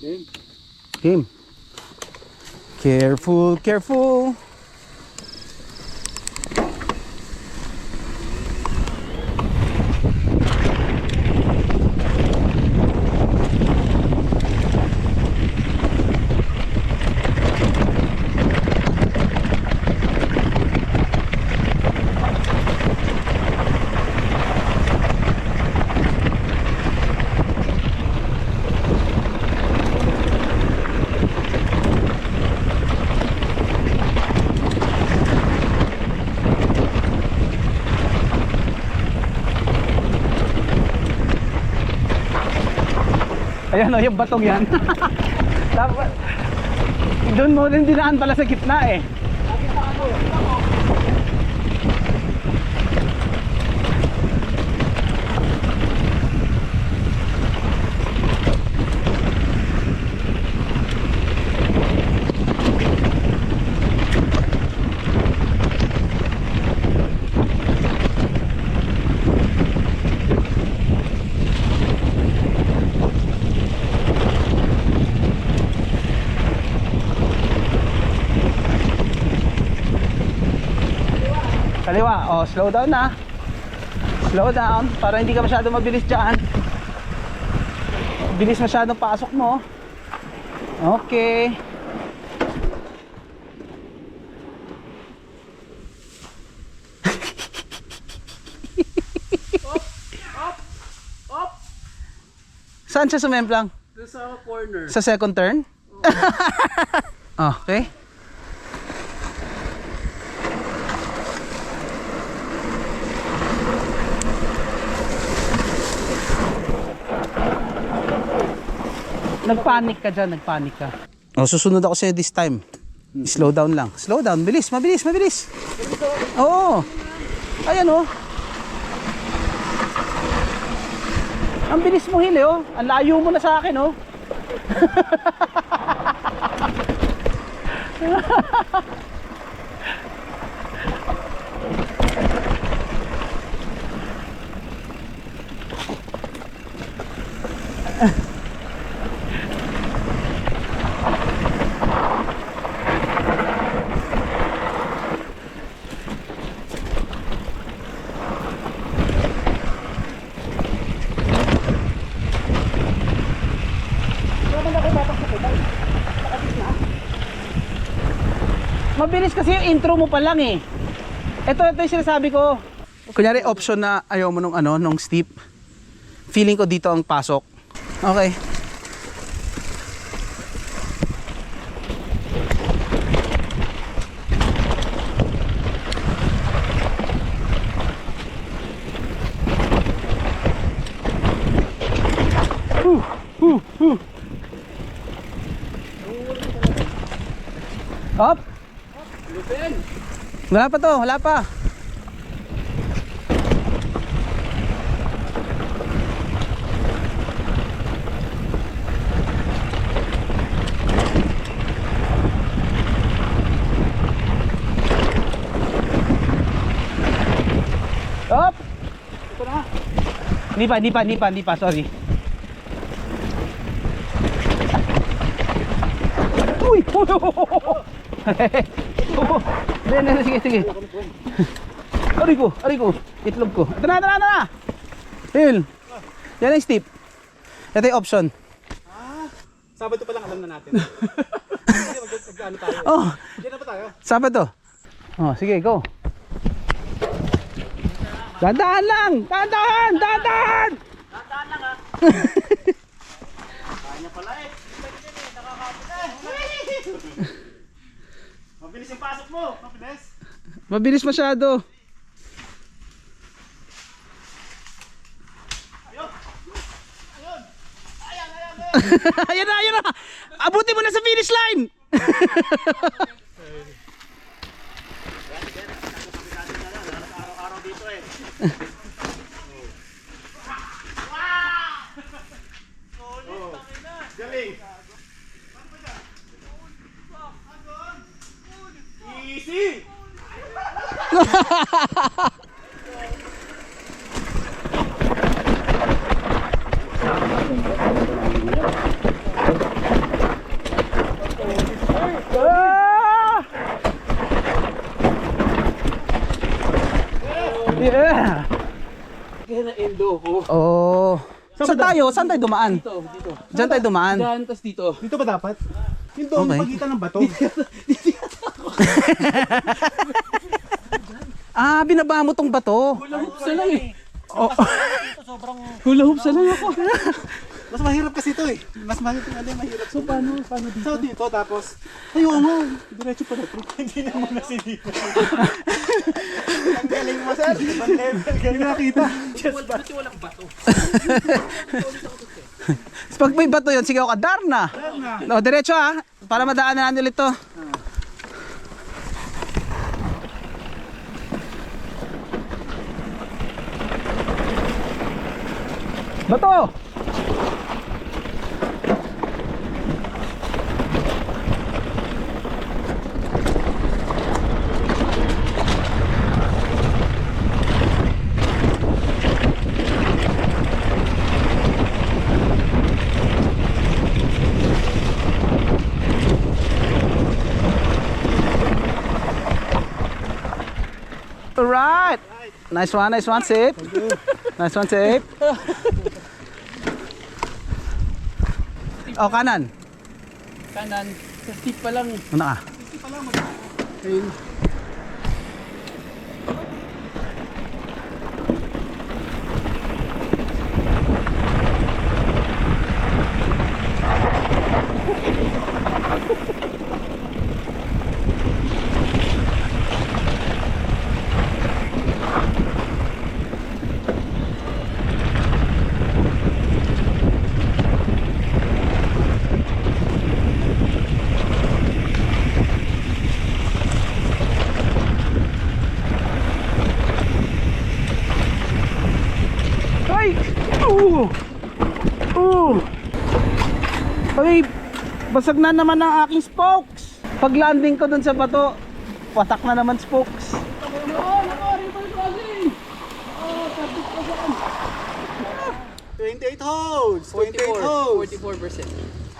Game. Game. Careful, careful. Ayan o, yung batong yan. Dapat doon mo rin dinaan pala sa gitna eh. Kaliwa, oh, slow down na. Slow down, para hindi ka masyado mabilis dyan. Bilis masyadong pasok mo. Okay. Up! Saan siya sumemplang? Doon sa corner. Sa second turn? Okay. Nagpanic ka dyan, nagpanic ka. Oh, susunod ako sa'yo this time. Slow down lang. Slow down, bilis, mabilis, mabilis. Oo. Ayan oh. Ang bilis mo hili oh. Ang layo mo na sa akin oh. Mabilis kasi yung intro mo pa lang eh. Ito yung sinasabi ko. Kunyari option na ayaw mo nung ano, nung steep. Feeling ko dito ang pasok. Okay. Up. Wala pa to, wala pa. Up. Ito na. Hindi pa, sorry. Uy! Sige. Ari ko. Itlog ko. Ito na. Hill. Yan ang steep. Ito yung option. Sabado pa lang alam na natin. Mag-ano tayo? Oh, Diyan na pa tayo? Sabado. Oh, sige, go. Dahan lang. Dahan lang ha. Kanya pala eh. Nakakapit eh. Mabilis yung pasok mo. Mabilis. Mabilis masyado. Ayan na. Abuti mo na sa finish line. Araw-araw dito eh. Galing. Easy. sasakyan na endo ko. Oh. Saan tayo? Saan tayo dumaan? Dito. Diyan tayo dumaan. Diyan, tas dito. Dito ba dapat? Yung doon, Okay. yung pagitan ng bato. Ah, binaba mo tong bato. Hula hoops na lang eh. Oh. Hula hoops na lang ako. Mas mahirap kasi ito eh. Mas mahirap. So paano dito? So dito, tapos, ayaw nga, diretso pala ito. Hindi na muna sinita. Ang galing mo, sir. Ibang level, galing nakita. Ba't yung walang bato? Pag may bato yun, sigaw ka, Darna. Darna. No, diretso ah, para madaanan ulit to. Bato! Alright! Nice one, safe. Nice one, safe. Oh, kanan. Kanan. Sa steep pa lang. Una ka. Ayun. Ay! Ay! Basag na naman ang aking spokes! Pag landing ko dun sa bato, watak na naman spokes. 28 holes! 28 holes! 44%.